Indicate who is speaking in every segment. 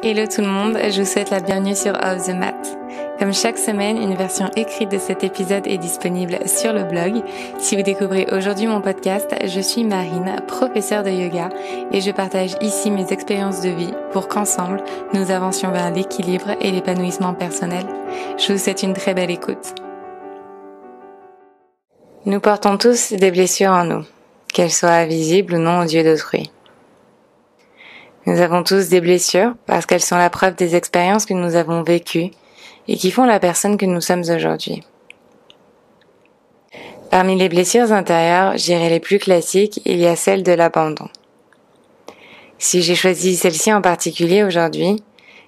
Speaker 1: Hello tout le monde, je vous souhaite la bienvenue sur Off the Mat. Comme chaque semaine, une version écrite de cet épisode est disponible sur le blog. Si vous découvrez aujourd'hui mon podcast, je suis Marine, professeure de yoga, et je partage ici mes expériences de vie pour qu'ensemble, nous avancions vers l'équilibre et l'épanouissement personnel. Je vous souhaite une très belle écoute. Nous portons tous des blessures en nous, qu'elles soient visibles ou non aux yeux d'autrui. Nous avons tous des blessures parce qu'elles sont la preuve des expériences que nous avons vécues et qui font la personne que nous sommes aujourd'hui. Parmi les blessures intérieures, je dirais les plus classiques, il y a celle de l'abandon. Si j'ai choisi celle-ci en particulier aujourd'hui,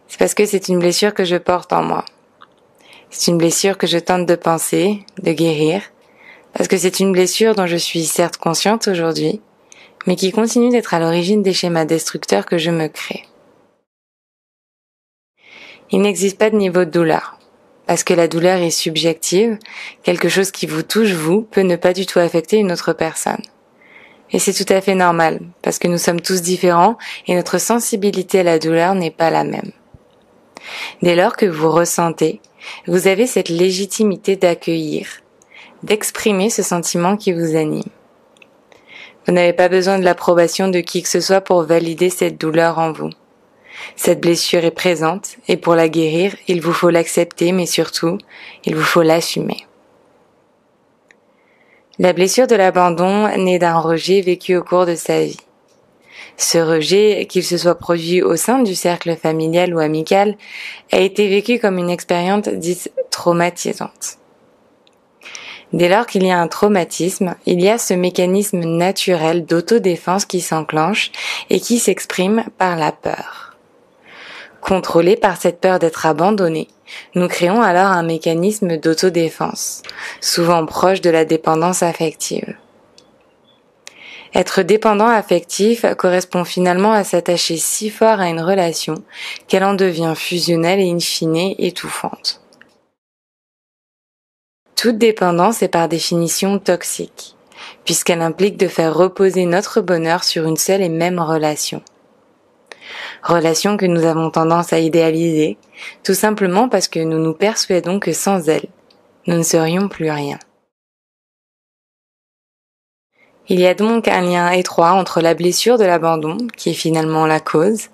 Speaker 1: c'est parce que c'est une blessure que je porte en moi. C'est une blessure que je tente de penser, de guérir, parce que c'est une blessure dont je suis certes consciente aujourd'hui, mais qui continue d'être à l'origine des schémas destructeurs que je me crée. Il n'existe pas de niveau de douleur, parce que la douleur est subjective, quelque chose qui vous touche vous peut ne pas du tout affecter une autre personne. Et c'est tout à fait normal, parce que nous sommes tous différents et notre sensibilité à la douleur n'est pas la même. Dès lors que vous ressentez, vous avez cette légitimité d'accueillir, d'exprimer ce sentiment qui vous anime. Vous n'avez pas besoin de l'approbation de qui que ce soit pour valider cette douleur en vous. Cette blessure est présente et pour la guérir, il vous faut l'accepter, mais surtout, il vous faut l'assumer. La blessure de l'abandon naît d'un rejet vécu au cours de sa vie. Ce rejet, qu'il se soit produit au sein du cercle familial ou amical, a été vécu comme une expérience dite traumatisante. Dès lors qu'il y a un traumatisme, il y a ce mécanisme naturel d'autodéfense qui s'enclenche et qui s'exprime par la peur. Contrôlés par cette peur d'être abandonnés, nous créons alors un mécanisme d'autodéfense, souvent proche de la dépendance affective. Être dépendant affectif correspond finalement à s'attacher si fort à une relation qu'elle en devient fusionnelle et in fine étouffante. Toute dépendance est par définition toxique, puisqu'elle implique de faire reposer notre bonheur sur une seule et même relation. Relation que nous avons tendance à idéaliser, tout simplement parce que nous nous persuadons que sans elle, nous ne serions plus rien. Il y a donc un lien étroit entre la blessure de l'abandon, qui est finalement la cause,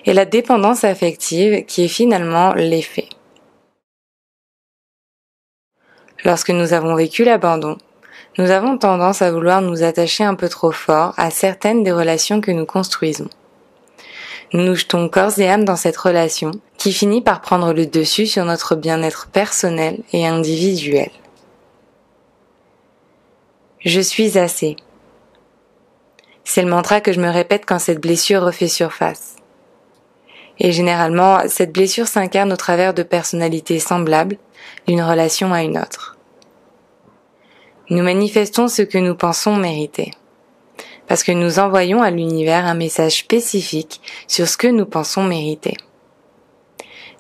Speaker 1: et la dépendance affective, qui est finalement l'effet. Lorsque nous avons vécu l'abandon, nous avons tendance à vouloir nous attacher un peu trop fort à certaines des relations que nous construisons. Nous nous jetons corps et âme dans cette relation qui finit par prendre le dessus sur notre bien-être personnel et individuel. Je suis assez. C'est le mantra que je me répète quand cette blessure refait surface. Et généralement, cette blessure s'incarne au travers de personnalités semblables, d'une relation à une autre. Nous manifestons ce que nous pensons mériter, parce que nous envoyons à l'univers un message spécifique sur ce que nous pensons mériter.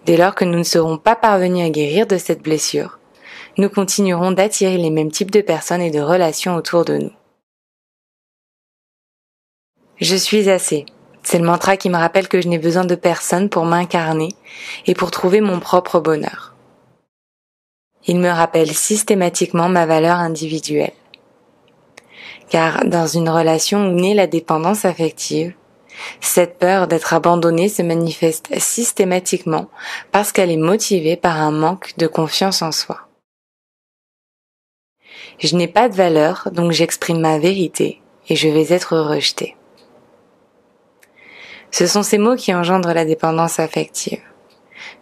Speaker 1: Dès lors que nous ne serons pas parvenus à guérir de cette blessure, nous continuerons d'attirer les mêmes types de personnes et de relations autour de nous. Je suis assez. C'est le mantra qui me rappelle que je n'ai besoin de personne pour m'incarner et pour trouver mon propre bonheur. Il me rappelle systématiquement ma valeur individuelle. Car dans une relation où naît la dépendance affective, cette peur d'être abandonné se manifeste systématiquement parce qu'elle est motivée par un manque de confiance en soi. Je n'ai pas de valeur, donc j'exprime ma vérité et je vais être rejetée. Ce sont ces mots qui engendrent la dépendance affective.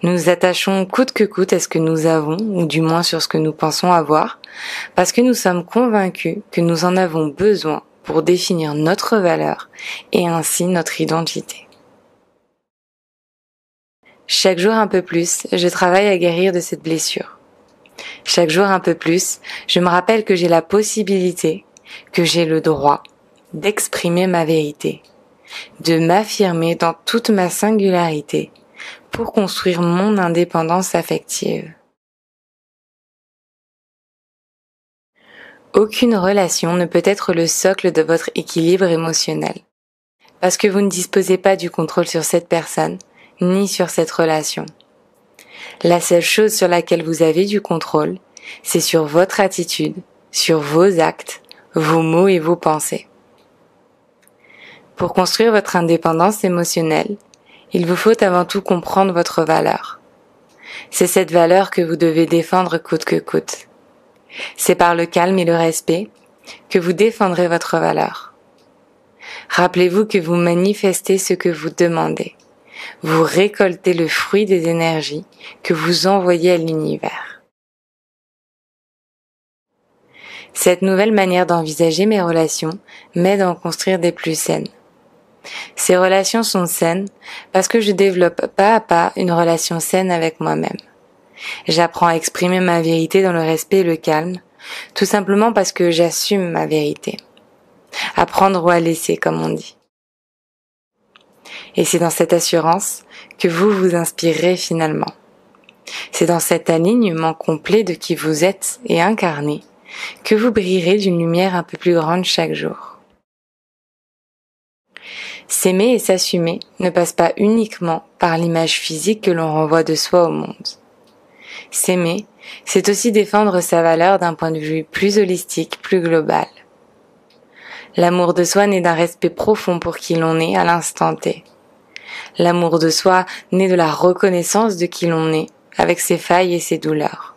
Speaker 1: Nous nous attachons coûte que coûte à ce que nous avons, ou du moins sur ce que nous pensons avoir, parce que nous sommes convaincus que nous en avons besoin pour définir notre valeur et ainsi notre identité. Chaque jour un peu plus, je travaille à guérir de cette blessure. Chaque jour un peu plus, je me rappelle que j'ai la possibilité, que j'ai le droit d'exprimer ma vérité, de m'affirmer dans toute ma singularité, pour construire mon indépendance affective. Aucune relation ne peut être le socle de votre équilibre émotionnel. Parce que vous ne disposez pas du contrôle sur cette personne, ni sur cette relation. La seule chose sur laquelle vous avez du contrôle, c'est sur votre attitude, sur vos actes, vos mots et vos pensées. Pour construire votre indépendance émotionnelle, il vous faut avant tout comprendre votre valeur. C'est cette valeur que vous devez défendre coûte que coûte. C'est par le calme et le respect que vous défendrez votre valeur. Rappelez-vous que vous manifestez ce que vous demandez. Vous récoltez le fruit des énergies que vous envoyez à l'univers. Cette nouvelle manière d'envisager mes relations m'aide à en construire des plus saines. Ces relations sont saines parce que je développe pas à pas une relation saine avec moi-même. J'apprends à exprimer ma vérité dans le respect et le calme, tout simplement parce que j'assume ma vérité. À prendre ou à laisser, comme on dit. Et c'est dans cette assurance que vous vous inspirerez finalement. C'est dans cet alignement complet de qui vous êtes et incarné que vous brillerez d'une lumière un peu plus grande chaque jour. S'aimer et s'assumer ne passe pas uniquement par l'image physique que l'on renvoie de soi au monde. S'aimer, c'est aussi défendre sa valeur d'un point de vue plus holistique, plus global. L'amour de soi naît d'un respect profond pour qui l'on est à l'instant T. L'amour de soi naît de la reconnaissance de qui l'on est, avec ses failles et ses douleurs.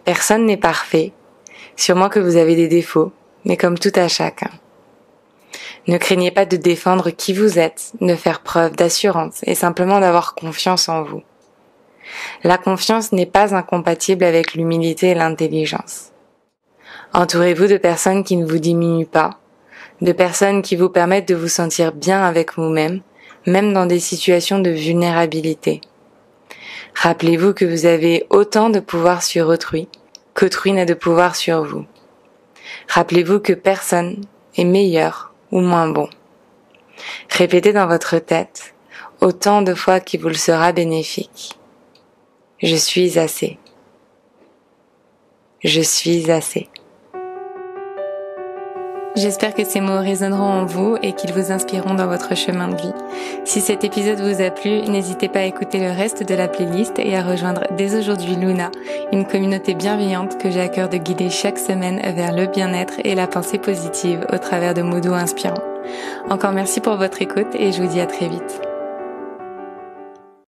Speaker 1: Personne n'est parfait, sûrement que vous avez des défauts, mais comme tout à chacun. Ne craignez pas de défendre qui vous êtes, de faire preuve d'assurance et simplement d'avoir confiance en vous. La confiance n'est pas incompatible avec l'humilité et l'intelligence. Entourez-vous de personnes qui ne vous diminuent pas, de personnes qui vous permettent de vous sentir bien avec vous-même, même dans des situations de vulnérabilité. Rappelez-vous que vous avez autant de pouvoir sur autrui qu'autrui n'a de pouvoir sur vous. Rappelez-vous que personne est meilleur ou moins bon. Répétez dans votre tête autant de fois qu'il vous le sera bénéfique. Je suis assez. Je suis assez. J'espère que ces mots résonneront en vous et qu'ils vous inspireront dans votre chemin de vie. Si cet épisode vous a plu, n'hésitez pas à écouter le reste de la playlist et à rejoindre dès aujourd'hui Luna, une communauté bienveillante que j'ai à cœur de guider chaque semaine vers le bien-être et la pensée positive au travers de mots doux inspirants. Encore merci pour votre écoute et je vous dis à très vite.